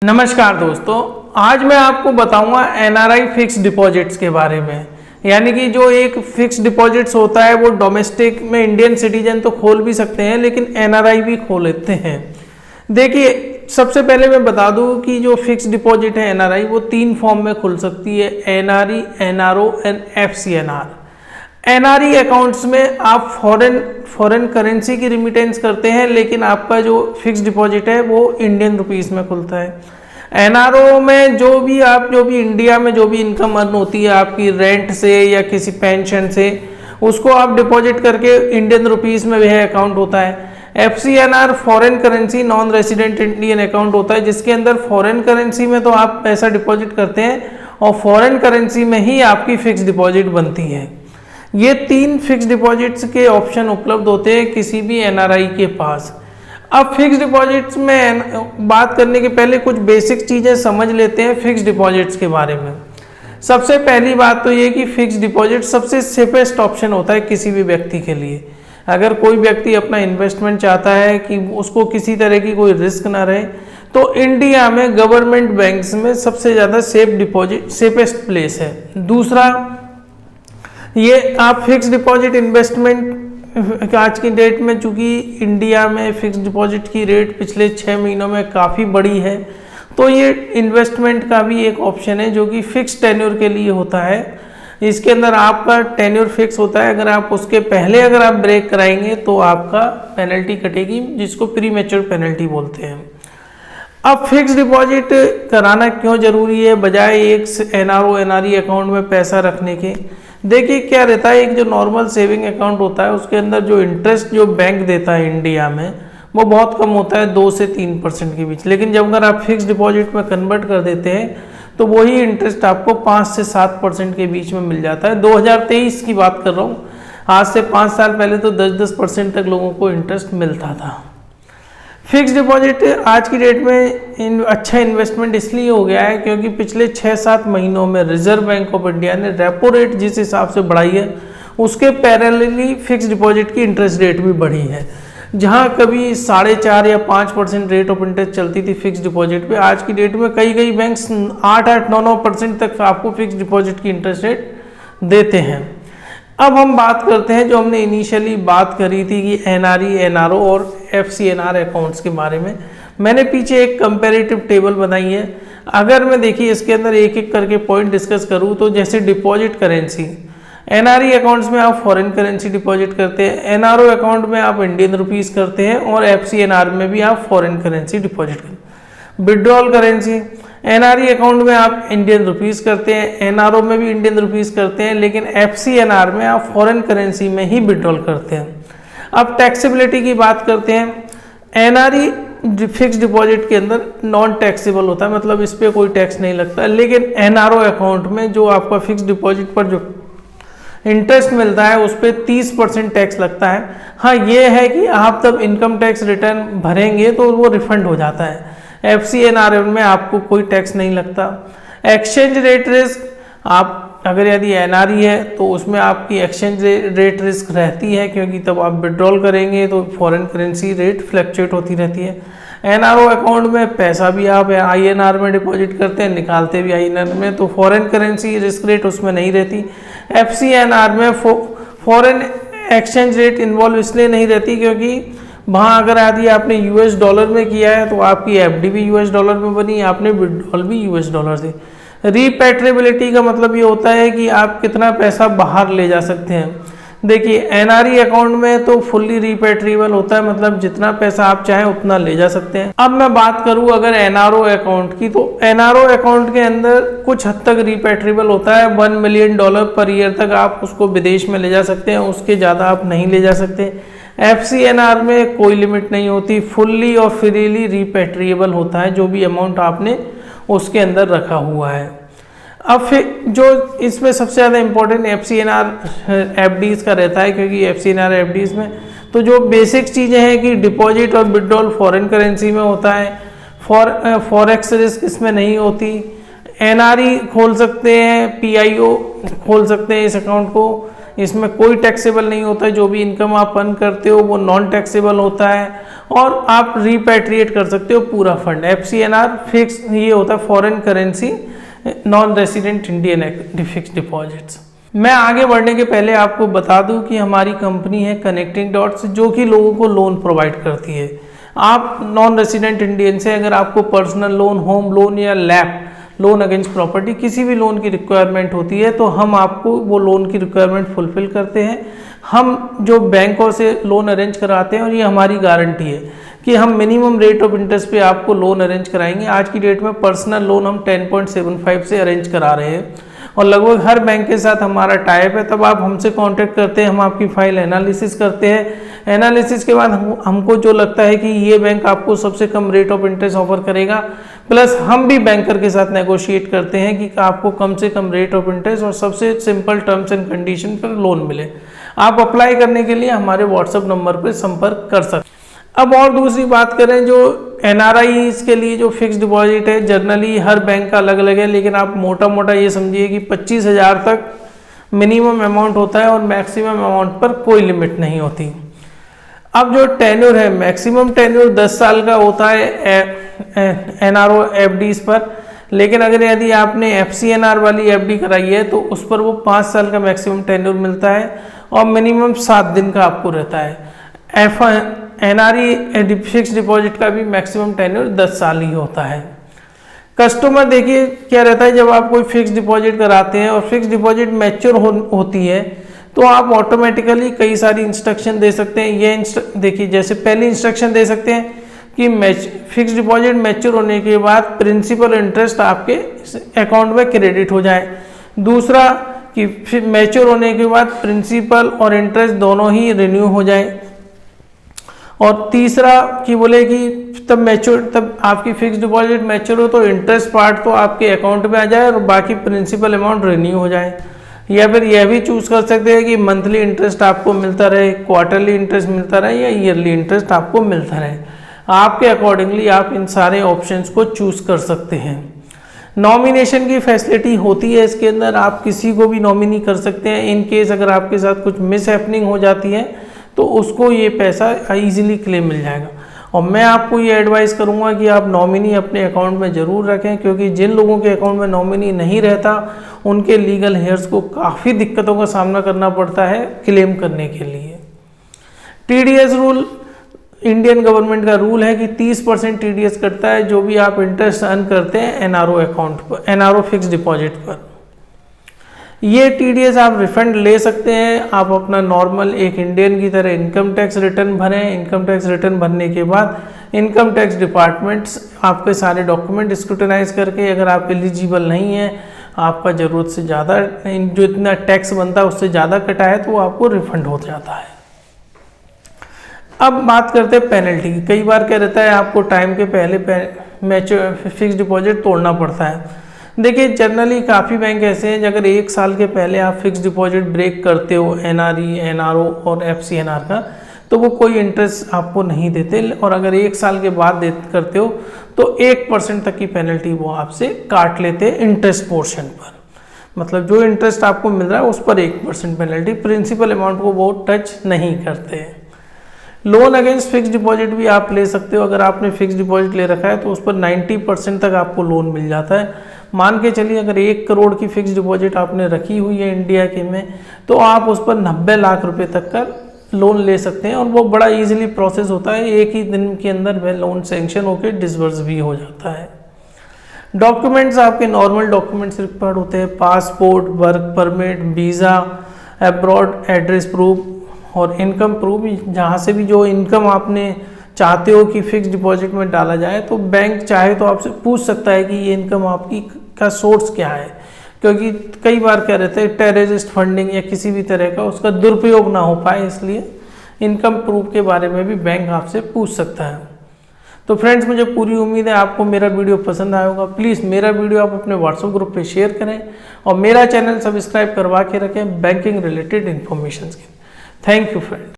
नमस्कार दोस्तों, आज मैं आपको बताऊंगा एनआरआई फिक्स डिपॉजिट्स के बारे में। यानी कि जो एक फिक्स डिपॉजिट्स होता है वो डोमेस्टिक में इंडियन सिटीजन तो खोल भी सकते हैं, लेकिन एनआरआई भी खोल लेते हैं। देखिए, सबसे पहले मैं बता दूं कि जो फिक्स डिपॉजिट है एनआरआई वो 3 फॉर्म में खुल सकती है, NRE, NRO and FCNR. NRE accounts में आप फॉरेन करेंसी की रिमिटेंस करते हैं, लेकिन आपका जो फिक्स डिपॉजिट है वो इंडियन रुपीस में खुलता है। एनआरओ में जो भी इंडिया में जो भी इनकम अर्न होती है आपकी रेंट से या किसी पेंशन से, उसको आप डिपॉजिट करके इंडियन रुपीस में वह अकाउंट होता है। FCNR foreign currency non resident Indian account होता है, जिसके अंदर फॉरेन करेंसी में तो आप पैसा डिपॉजिट करते हैं और फॉरेन करेंसी में ही आपकी फिक्स डिपॉजिट बनती है। ये 3 फिक्स डिपॉजिट्स के ऑप्शन उपलब्ध होते हैं किसी भी एनआरआई के पास। अब फिक्स डिपॉजिट्स में बात करने के पहले कुछ बेसिक चीज़ें समझ लेते हैं फिक्स डिपॉजिट्स के बारे में। सबसे पहली बात तो ये कि फिक्स डिपॉजिट सबसे सेफेस्ट ऑप्शन होता है किसी भी व्यक्ति के लिए। अगर कोई व्यक्ति अपना इन्वेस्टमेंट चाहता है कि उसको किसी तरह की कोई रिस्क ना रहे, तो इंडिया में गवर्नमेंट बैंक्स में सबसे ज़्यादा सेफेस्ट प्लेस है। दूसरा, ये आप फिक्स डिपॉजिट इन्वेस्टमेंट आज की डेट में, चूंकि इंडिया में फिक्स डिपॉजिट की रेट पिछले 6 महीनों में काफ़ी बढ़ी है, तो ये इन्वेस्टमेंट का भी एक ऑप्शन है जो कि फिक्स टेन्योर के लिए होता है। इसके अंदर आपका टेन्योर फिक्स होता है, अगर आप उसके पहले अगर आप ब्रेक कराएंगे तो आपका पेनल्टी कटेगी, जिसको प्री मैच्योर पेनल्टी बोलते हैं। अब फिक्स डिपॉजिट कराना क्यों जरूरी है बजाय एक एनआरओ एनआरई अकाउंट में पैसा रखने के? देखिए, क्या रहता है, एक जो नॉर्मल सेविंग अकाउंट होता है उसके अंदर जो इंटरेस्ट जो बैंक देता है इंडिया में वो बहुत कम होता है, 2 से 3% के बीच। लेकिन जब अगर आप फिक्स डिपॉजिट में कन्वर्ट कर देते हैं तो वही इंटरेस्ट आपको 5 से 7% के बीच में मिल जाता है। 2023 की बात कर रहा हूँ, आज से 5 साल पहले तो 10% तक लोगों को इंटरेस्ट मिलता था। फिक्स डिपॉजिट आज की डेट में अच्छा इन्वेस्टमेंट इसलिए हो गया है क्योंकि पिछले 6-7 महीनों में रिजर्व बैंक ऑफ इंडिया ने रेपो रेट जिस हिसाब से बढ़ाई है, उसके पैरेलली फिक्स डिपॉजिट की इंटरेस्ट रेट भी बढ़ी है। जहां कभी 4.5 या 5% रेट ऑफ इंटरेस्ट चलती थी फिक्स डिपॉजिट पे, आज की डेट में कई बैंक्स 8-9% तक आपको फिक्स डिपॉजिट की इंटरेस्ट रेट देते हैं। अब हम बात करते हैं जो हमने इनिशियली बात करी थी कि एनआरई, एनआरओ और एफसीएनआर अकाउंट्स के बारे में। मैंने पीछे एक कंपैरेटिव टेबल बनाई है। अगर मैं देखिए इसके अंदर एक एक करके पॉइंट डिस्कस करूं तो जैसे डिपॉजिट करेंसी, एनआरई अकाउंट्स में आप फॉरेन करेंसी डिपॉजिट करते हैं, एनआरओ अकाउंट में आप इंडियन रुपीस करते हैं और एफसीएनआर में भी आप फॉरेन करेंसी डिपॉजिट करते हैं। विड्रॉल करेंसी, एनआरई अकाउंट में आप इंडियन रुपीस करते हैं, एनआरओ में भी इंडियन रुपीस करते हैं, लेकिन एफसीएनआर में आप फॉरेन करेंसी में ही विड्रॉल करते हैं। अब टैक्सेबिलिटी की बात करते हैं। एनआरई फिक्स डिपॉजिट के अंदर नॉन टैक्सेबल होता है, मतलब इस पर कोई टैक्स नहीं लगता, लेकिन एनआरओ अकाउंट में जो आपका फिक्स डिपॉजिट पर जो इंटरेस्ट मिलता है उस पर 30% टैक्स लगता है। हाँ, ये है कि आप तब इनकम टैक्स रिटर्न भरेंगे तो वो रिफंड हो जाता है। एफसीएनआर में आपको कोई टैक्स नहीं लगता। एक्सचेंज रेट रिस्क, आप अगर यदि एनआरई है तो उसमें आपकी एक्सचेंज रेट रिस्क रहती है, क्योंकि तब आप विड्रॉल करेंगे तो फॉरेन करेंसी रेट फ्लक्चुएट होती रहती है। एनआरओ अकाउंट में पैसा भी आप आईएनआर में डिपॉजिट करते हैं, निकालते भी आईएनआर में, तो फॉरेन करेंसी रिस्क रेट उसमें नहीं रहती। एफसीएनआर में फॉरेन एक्सचेंज रेट इन्वॉल्व इसलिए नहीं रहती क्योंकि वहाँ अगर यदि आपने यूएस डॉलर में किया है तो आपकी एफडी भी यूएस डॉलर में बनी, आपने विड्रॉल भी यूएस डॉलर से। रीपैट्रिएबिलिटी का मतलब ये होता है कि आप कितना पैसा बाहर ले जा सकते हैं। देखिए, एनआरई अकाउंट में तो फुल्ली रिपैट्रिएबल होता है, मतलब जितना पैसा आप चाहें उतना ले जा सकते हैं। अब मैं बात करूं अगर एनआरओ अकाउंट की, तो एनआरओ अकाउंट के अंदर कुछ हद तक रिपैट्रिएबल होता है। $1 मिलियन पर ईयर तक आप उसको विदेश में ले जा सकते हैं, उसके ज़्यादा आप नहीं ले जा सकते। एफसीएनआर में कोई लिमिट नहीं होती, फुल्ली और फ्रीली रिपैट्रिएबल होता है जो भी अमाउंट आपने उसके अंदर रखा हुआ है। अब फिर जो इसमें सबसे ज़्यादा इम्पोर्टेंट एफसीएनआर एफडीज का रहता है, क्योंकि एफसीएनआर एफडीज में तो जो बेसिक चीज़ें हैं कि डिपॉजिट और विड्रॉल फॉरेन करेंसी में होता है, फॉरेक्स रिस्क इसमें नहीं होती। एनआरई खोल सकते हैं, पीआईओ खोल सकते हैं इस अकाउंट को, इसमें कोई टैक्सेबल नहीं होता है, जो भी इनकम आप अर्न करते हो वो नॉन टैक्सेबल होता है और आप रिपैट्रिएट कर सकते हो पूरा फंड। FCNR फिक्स ये होता है foreign currency non resident Indian fix deposits. मैं आगे बढ़ने के पहले आपको बता दूं कि हमारी कंपनी है कनेक्टिंग डॉट्स, जो कि लोगों को लोन प्रोवाइड करती है। आप नॉन रेसिडेंट इंडियन से अगर आपको पर्सनल लोन, होम लोन या लैप लोन अगेंस्ट प्रॉपर्टी किसी भी लोन की रिक्वायरमेंट होती है तो हम आपको वो लोन की रिक्वायरमेंट फुलफिल करते हैं। हम जो बैंकों से लोन अरेंज कराते हैं और ये हमारी गारंटी है कि हम मिनिमम रेट ऑफ इंटरेस्ट पे आपको लोन अरेंज कराएंगे। आज की डेट में पर्सनल लोन हम 10.75 से अरेंज करा रहे हैं और लगभग हर बैंक के साथ हमारा टाइप है। तब आप हमसे कांटेक्ट करते हैं, हम आपकी फाइल एनालिसिस करते हैं। एनालिसिस के बाद हमको जो लगता है कि ये बैंक आपको सबसे कम रेट ऑफ इंटरेस्ट ऑफर करेगा, प्लस हम भी बैंकर के साथ नेगोशिएट करते हैं कि आपको कम से कम रेट ऑफ इंटरेस्ट और सबसे सिंपल टर्म्स एंड कंडीशन पर लोन मिले। आप अप्लाई करने के लिए हमारे व्हाट्सएप नंबर पर संपर्क कर सकते हैं। अब और दूसरी बात करें, जो NRIs के लिए जो फिक्स डिपॉजिट है, जनरली हर बैंक का अलग अलग है, लेकिन आप मोटा मोटा ये समझिए कि 25,000 तक मिनिमम अमाउंट होता है और मैक्सिमम अमाउंट पर कोई लिमिट नहीं होती। अब जो टेन्योर है, मैक्सिमम टेन्योर 10 साल का होता है NRO FDs पर, लेकिन अगर यदि आपने FCNR वाली FD कराई है तो उस पर वो 5 साल का मैक्सिमम टेन्योर मिलता है और मिनिमम 7 दिन का आपको रहता है। NRE फिक्स डिपॉजिट का भी मैक्सिमम टेन्योर 10 साल ही होता है। कस्टमर देखिए क्या रहता है, जब आप कोई फिक्स डिपॉजिट कराते हैं और फिक्स डिपॉजिट मैच्योर होती है तो आप ऑटोमेटिकली कई सारी इंस्ट्रक्शन दे सकते हैं। ये देखिए, जैसे पहली इंस्ट्रक्शन दे सकते हैं कि फिक्स डिपॉजिट मैच्योर होने के बाद प्रिंसिपल इंटरेस्ट आपके अकाउंट में क्रेडिट हो जाए। दूसरा कि मैच्योर होने के बाद प्रिंसिपल और इंटरेस्ट दोनों ही रिन्यू हो जाए। और तीसरा कि बोले कि तब आपकी फिक्स डिपॉजिट मैच्योर हो तो इंटरेस्ट पार्ट तो आपके अकाउंट में आ जाए और बाकी प्रिंसिपल अमाउंट रिन्यू हो जाए। या फिर यह भी चूज कर सकते हैं कि मंथली इंटरेस्ट आपको मिलता रहे, क्वार्टरली इंटरेस्ट मिलता रहे या ईयरली इंटरेस्ट आपको मिलता रहे। आपके अकॉर्डिंगली आप इन सारे ऑप्शंस को चूज कर सकते हैं। नॉमिनेशन की फैसिलिटी होती है इसके अंदर, आप किसी को भी नॉमिनी कर सकते हैं। इन केस अगर आपके साथ कुछ मिस हैपनिंग हो जाती है तो उसको ये पैसा इजीली क्लेम मिल जाएगा। और मैं आपको ये एडवाइस करूंगा कि आप नॉमिनी अपने अकाउंट में ज़रूर रखें, क्योंकि जिन लोगों के अकाउंट में नॉमिनी नहीं रहता उनके लीगल हेयर्स को काफ़ी दिक्कतों का सामना करना पड़ता है क्लेम करने के लिए। TDS रूल, इंडियन गवर्नमेंट का रूल है कि 30% TDS कटता है जो भी आप इंटरेस्ट अर्न करते हैं NRO अकाउंट पर, NRO फिक्स डिपॉजिट पर। ये TDS आप रिफंड ले सकते हैं। आप अपना नॉर्मल एक इंडियन की तरह इनकम टैक्स रिटर्न भरें। इनकम टैक्स रिटर्न भरने के बाद इनकम टैक्स डिपार्टमेंट्स आपके सारे डॉक्यूमेंट स्क्रूटनाइज करके, अगर आप एलिजिबल नहीं हैं, आपका ज़रूरत से ज़्यादा जो इतना टैक्स बनता है उससे ज़्यादा कटा है, तो वो आपको रिफंड हो जाता है। अब बात करते हैं पेनल्टी की। कई बार क्या रहता है, आपको टाइम के पहले फिक्स डिपॉजिट तोड़ना पड़ता है। देखिए, जनरली काफ़ी बैंक ऐसे हैं अगर 1 साल के पहले आप फिक्स डिपॉजिट ब्रेक करते हो NRE, NRO और FCNR का, तो वो कोई इंटरेस्ट आपको नहीं देते। और अगर 1 साल के बाद करते हो तो 1% तक की पेनल्टी वो आपसे काट लेते हैं इंटरेस्ट पोर्शन पर। मतलब जो इंटरेस्ट आपको मिल रहा है उस पर 1% पेनल्टी, प्रिंसिपल अमाउंट को वो टच नहीं करते। लोन अगेंस्ट फिक्स डिपॉजिट भी आप ले सकते हो। अगर आपने फिक्स डिपॉजिट ले रखा है तो उस पर 90% तक आपको लोन मिल जाता है। मान के चलिए अगर 1 करोड़ की फिक्स डिपॉजिट आपने रखी हुई है इंडिया के में, तो आप उस पर 90 लाख रुपए तक का लोन ले सकते हैं और वो बड़ा इजीली प्रोसेस होता है। एक ही दिन के अंदर वह लोन सैंक्शन होकर डिसबर्स भी हो जाता है। डॉक्यूमेंट्स आपके नॉर्मल डॉक्यूमेंट्स रिक्वायर्ड होते हैं, passport, work permit, visa, abroad address proof और इनकम प्रूफ। जहाँ से भी जो इनकम आपने चाहते हो कि फिक्स डिपॉजिट में डाला जाए, तो बैंक चाहे तो आपसे पूछ सकता है कि ये इनकम आपकी का सोर्स क्या है, क्योंकि कई बार क्या रहता है टेररिस्ट फंडिंग या किसी भी तरह का उसका दुरुपयोग ना हो पाए, इसलिए इनकम प्रूफ के बारे में भी बैंक आपसे पूछ सकता है। तो फ्रेंड्स, मुझे पूरी उम्मीद है आपको मेरा वीडियो पसंद आया होगा। प्लीज़ मेरा वीडियो आप अपने व्हाट्सएप ग्रुप पे शेयर करें और मेरा चैनल सब्सक्राइब करवा के रखें बैंकिंग रिलेटेड इन्फॉर्मेशन के। Thank you friends.